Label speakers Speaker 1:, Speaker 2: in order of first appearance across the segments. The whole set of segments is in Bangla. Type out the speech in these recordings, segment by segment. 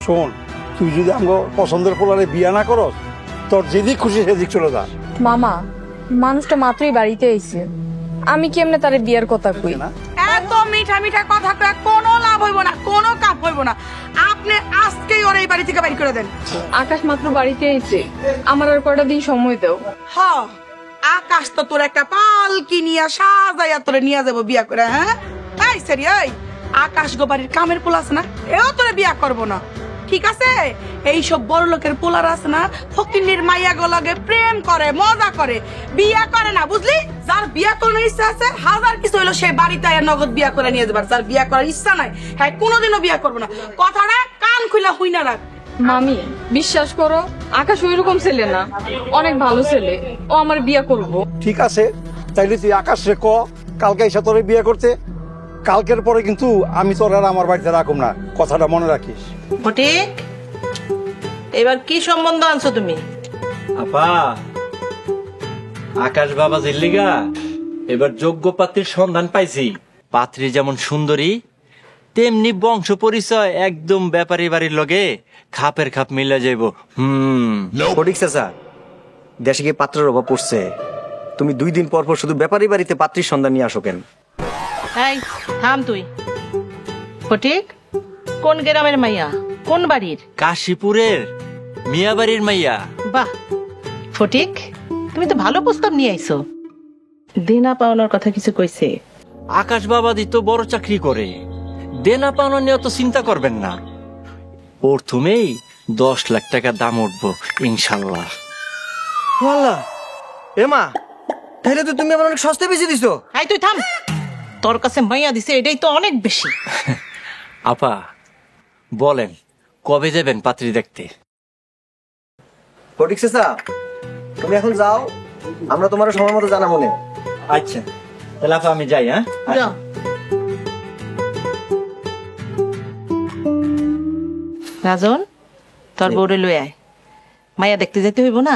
Speaker 1: শোন, তুই যদি আমগো পছন্দের পোলারে বিয়া না করস, তোর যেদিক খুশি সেদিক চলে যা।
Speaker 2: মামা, মানুষটা মাত্রই বাড়িতে আইছে, আমি কেমনে তারে বিয়ার কথা কই?
Speaker 3: এত মিঠা মিঠা কথা কয়ে কোনো লাভ হইব না, কোনো কাজ হইব না। আপনি আজকেই ওর এই বাড়ি থেকে বাইর করে দেন।
Speaker 2: আকাশ মাত্র বাড়িতে আইছে, আমার আর কয়টা দিন সময় দাও।
Speaker 3: হ্যাঁ, আকাশ তো তোর একটা পালকি নিয়ে সাজাইয়া তোরে নিয়ে যাবো বিয়া করে। হ্যাঁ এই সারি, এই আকাশ গো বাড়ির কামের পোলা আছে না, এও তোরে বিয়া করবো না, ঠিক আছে? এইসব বড় লোকের পোলার আছে না, ফকিন্নির মাইয়া গো লাগে প্রেম করে, মজা করে, বিয়া করে না, বুঝলি? যার বিয়া করার ইচ্ছা আছে, হাজার কিছু হইলো সে বাড়িতে নগদ বিয়া করে নিয়ে যাবার। যার বিয়া করার ইচ্ছা নাই, হ্যাঁ কোনোদিনও বিয়া করবো না। কথাটা কান খুলে হুই না রাখ।
Speaker 2: মামি, বিশ্বাস করো, আকাশ ওইরকম ছেলে না, অনেক ভালো ছেলে, ও আমার বিয়া করব।
Speaker 1: ঠিক আছে, তাইলে তুই আকাশ রে ক কালকে এসে তোরে বিয়ে করতে। কালকের পরে কিন্তু আমি তোর আর আমার বাড়িতে রাখুম না, কথাটা মনে রাখিস।
Speaker 4: ফটিক, এবার কি সম্বন্ধ আনছো তুমি?
Speaker 5: আপা, আকাশ বাবা জিল্লিগা এবার যোগ্য পাত্রীর সন্ধান পাইছি। পাত্রী যেমন সুন্দরী, তেমনি বংশ পরিচয় একদম ব্যাপারী বাড়ির লগে খাপের খাপ মিলে যাইব।
Speaker 6: ফটিক চাচা, দেশে কি পাত্রের অভাব পড়ছে? তুমি 2 দিন পর পর শুধু ব্যাপারী বাড়িতে পাত্রীর সন্ধান নিয়ে আসো কেন?
Speaker 4: এই থাম তুই। ফটিক, কোন গ্রামের মাইয়া, কোন বাড়ির?
Speaker 5: কাশীপুরের মিয়া বাড়ির মাইয়া।
Speaker 4: বাহ ফটিক, তুমি তো ভালো প্রস্তাব নিয়ে আইছো। দেনা পাওনার কথা কিছু কইছে?
Speaker 5: আকাশ বাবাদি তো বড় চাকরি করে, দেনা পাওনা নিয়ে তো চিন্তা করবেন না। প্রথমেই 10 লাখ টাকা দাম উঠবো ইনশাল্লাহ।
Speaker 6: ওয়াল্লাহ, এমা তাহলে তো তুমি আমার অনেক সস্তায় বেশি দিছো।
Speaker 4: এই তুই থাম, তোর কাছে মাইয়া দিছে এটাই তো অনেক বেশি।
Speaker 5: আপা বলেন, কবে যাবেন পাত্রী দেখতে?
Speaker 6: ফটিক চাচা, তুমি এখন যাও, আমরা তোমার সময় মতো জানাবো না।
Speaker 5: আচ্ছা তাহলে আপা আমি যাই। হ্যাঁ,
Speaker 4: যাও। রাজন, তোর বউরে লই আয়, মাইয়া দেখতে যেতে হইব না?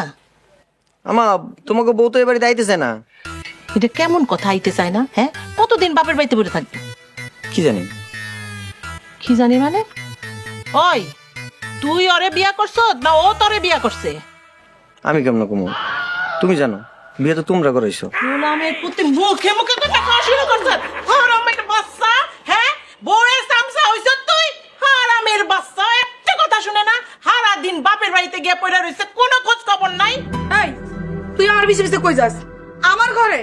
Speaker 6: আমা, তোমাকে বউ তো এবারে যাইতেছে না।
Speaker 4: এটা কেমন কথা, আইতে চায় না? হ্যাঁ, কতদিন বাপের বাড়িতে পড়ে থাকবে?
Speaker 6: কি জানি।
Speaker 4: কি জানি মানে? ওই, তুই ওরে বিয়া করছ না ও তোরে বিয়া করছে?
Speaker 6: আমি কেমন কমু, তুমি জানো, বিয়ে তো তোমরা করাইছো।
Speaker 4: গোলামের প্রতি মুখে মুখে কথা কওয়া শুরু করছ। হারামের বাচ্চা, হ্যাঁ বউয়ের সামসা হইছ তুই। হারামের বাচ্চা, একটা কথা শুনে না, সারা দিন বাপের বাড়িতে গিয়ে পড়ে রইছে, কোনো খোঁজ খবর নাই।
Speaker 3: এই তুই আমার পিছে পিছে কই যাস? আমার ঘরে,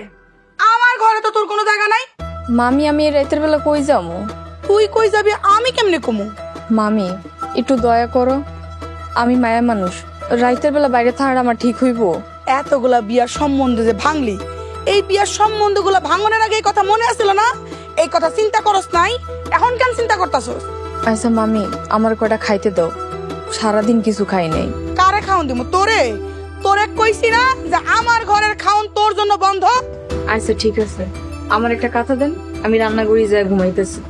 Speaker 3: আমার ঘরে তো তোর কোনো জায়গা নাই।
Speaker 2: মামি, আমি এই রাতের বেলা কই যাবো?
Speaker 3: তুই কই যাবি, আমি কেমনে কমু?
Speaker 2: মামি, একটু দয়া করো, আমি মায়া মানুষ, রাতের বেলা বাইরে থাকার আমার ঠিক হইব?
Speaker 3: এতগুলা বিয়ার সম্বন্ধ যে ভাঙলি, এই বিয়ার সম্বন্ধগুলা ভাঙনের আগে এই কথা মনে আসছিল না? এই কথা চিন্তা করস নাই, এখন কেন চিন্তা করতাছস?
Speaker 2: আচ্ছা মামি, আমার কয়টা খাইতে দাও, সারাদিন কিছু খাই নাই।
Speaker 3: কারে খাওন দিমু? তোরে? তোরে কইছি না যে আমার ঘরের খাওন তোর জন্য বন্ধ?
Speaker 2: আচ্ছা ঠিক আছে, আমার একটা কথা দেন, আমি রান্না করি যাই ঘুমাইতেছি।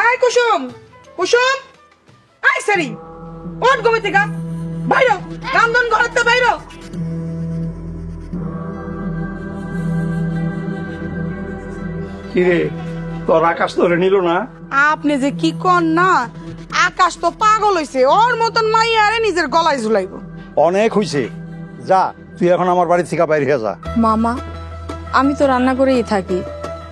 Speaker 3: এই কুসুম, কুসুম, এই সারি, ওঠ ঘুমে থেকে, বাইরো, রামধন ঘরের তো বাইরো।
Speaker 1: কিরে, তোর আকাশ তোরে নিল না?
Speaker 3: আপনি যে কি কন না, আকাশ তো পাগল হইছে, ওর মতন মাইয়ারে নিজের গলায় ঝুলাইব।
Speaker 1: অনেক হইছে, যা তুই এখন আমার বাড়ি থেকে বাইরে হয়ে যা।
Speaker 2: মামা, আমি তো রান্না করেই থাকি,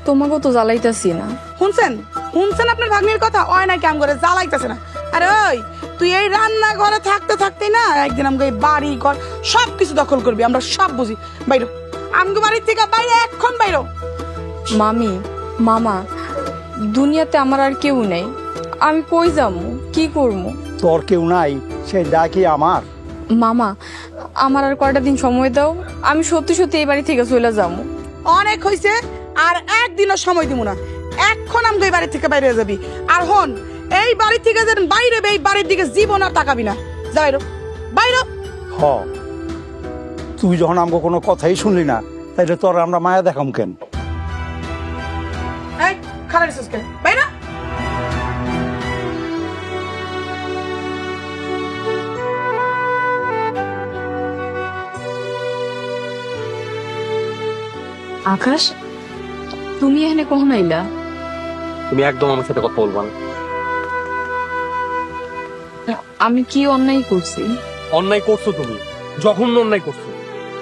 Speaker 2: তোমাকেও তো জ্বালাইতাছি না।
Speaker 3: শুনছেন, শুনছেন আপনার ভাগ্নির কথা? ওই নাকি আম ঘরে জ্বালাইতেছে না। আরে ওই, তুই এই রান্না ঘরে থাকতে থাকতে না একদিন আমাকে এই বাড়ি ঘর সবকিছু দখল করবি, আমরা সব বুঝি। বাইরো, আমগো বাড়ির থেকে বাইরে, এখন বাইরো।
Speaker 2: মামি, মামা, দুনিয়াতে আমার আর কেউ নেই, আমি কই যাবো, কি করবো?
Speaker 1: তোর কেউ নাই, সেই ডাকি আমার।
Speaker 2: মামা, আমার আর কয়টা দিন সময় দাও, আমি সত্যি সত্যি এই বাড়ি থেকে চলে যাবো।
Speaker 3: অনেক হইছে, আর একদিনও সময় দিব না, এখন আমগো এই বাড়ি থেকে বাইরে যাবি। আর হন, এই বাড়ি থেকে যেন বাইরে, এই বাড়ির দিকে জীবন আর তাকাবি না। যা বাইরো, বাইরো।
Speaker 1: হ, তুই যখন আমাকে কোনো কথাই শুনলি না, তাইলে তোর আমরা মায়া দেখাম কেন?
Speaker 3: এই খারাপ বাইরা।
Speaker 2: আকাশ, তুমি এখানে কখন আইলা?
Speaker 7: তুমি একদম আমার সাথে কথা বলবা না।
Speaker 2: আমি কি অন্যায় করছি?
Speaker 7: অন্যায় করছো তুমি, জঘন্য অন্যায় করছো।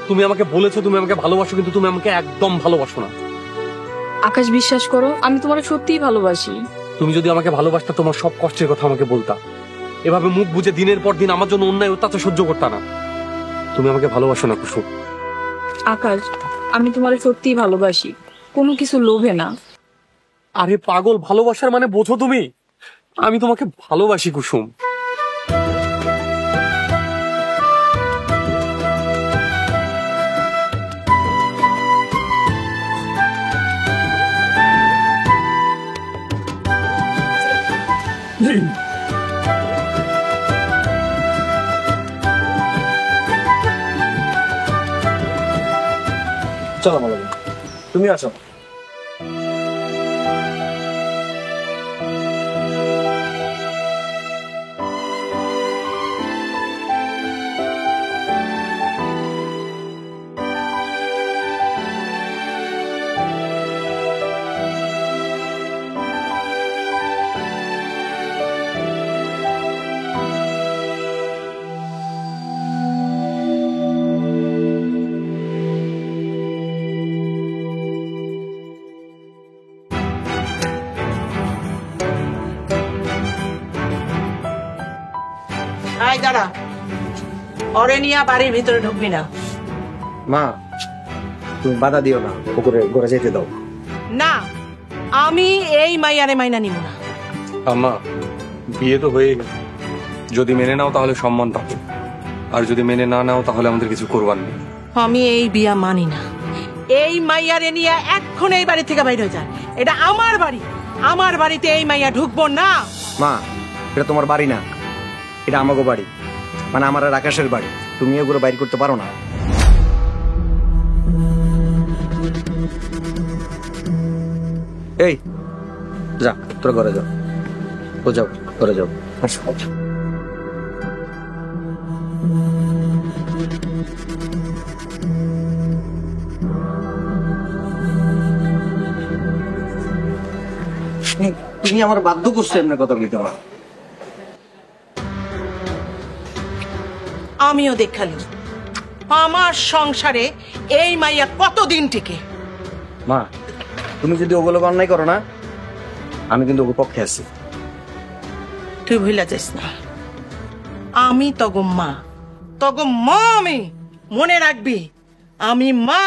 Speaker 7: তুমি আমাকে বলেছো তুমি আমাকে ভালোবাসো, কিন্তু তুমি আমাকে একদম ভালোবাসো না।
Speaker 2: আকাশ, বিশ্বাস করো, আমি তোমার সত্যিই ভালোবাসি।
Speaker 7: তুমি যদি আমাকে ভালোবাসতা তোমার সব কষ্টের কথা আমাকে বলতা। এভাবে মুখ বুজে দিনের পর দিন আমার জন্য অন্যায় অত্যাচার সহ্য করতা না। তুমি আমাকে ভালোবাসো না কুসুম।
Speaker 2: আকাশ, আমি তোমার সত্যিই ভালোবাসি, কোনো কিছু লোভে না।
Speaker 7: আরে পাগল, ভালোবাসার মানে বোঝো তুমি? আমি তোমাকে ভালোবাসি কুসুম।
Speaker 6: চলো মালবী, তুমি আসো।
Speaker 4: আয় দাঁড়া, ওরে নিয়ে বাড়ির ভিতরে ঢুকবি না।
Speaker 6: মা, তুমি বাধা দিও না, পুকুরে ঘরে যেতে দাও।
Speaker 4: না, আমি এই মাইয়ারে মাইনা নিব না।
Speaker 7: আম্মা, বিয়ে তো হয়ে গেল, যদি মেনে নাও তাহলে সম্মান পাবে, আর যদি মেনে না নাও তাহলে আমাদের কিছু করবার নেই।
Speaker 4: আমি এই বিয়া মানি না। এই মাইয়ারে নিয়ে এখন এই বাড়ি থেকে বাইরে হয়ে যায়। এটা আমার বাড়ি, আমার বাড়িতে এই মাইয়া ঢুকবো না।
Speaker 6: মা, এটা তোমার বাড়ি না, এটা আমাগো বাড়ি, মানে আমার আর আকাশের বাড়ি। তুমি এগুলো বাইর করতে পারো না। এই যা, তোরা ঘরে যাও। ও যাও, ঘরে যাও। আসো। তুমি আমার বাধ্য করছো এমনি কথা বলতে পারো।
Speaker 4: আমিও দেখালি আমার সংসারে এই মাইয়া কতদিন টিকে।
Speaker 6: মা, তুমি যদি ওগুলো অন্যায় করো না, আমি কিন্তু ওগুলো পক্ষে আছি।
Speaker 4: তুই ভুলা যাস না, আমি তগো মা, তগো মা। আমি মনে রাখবি, আমি মা।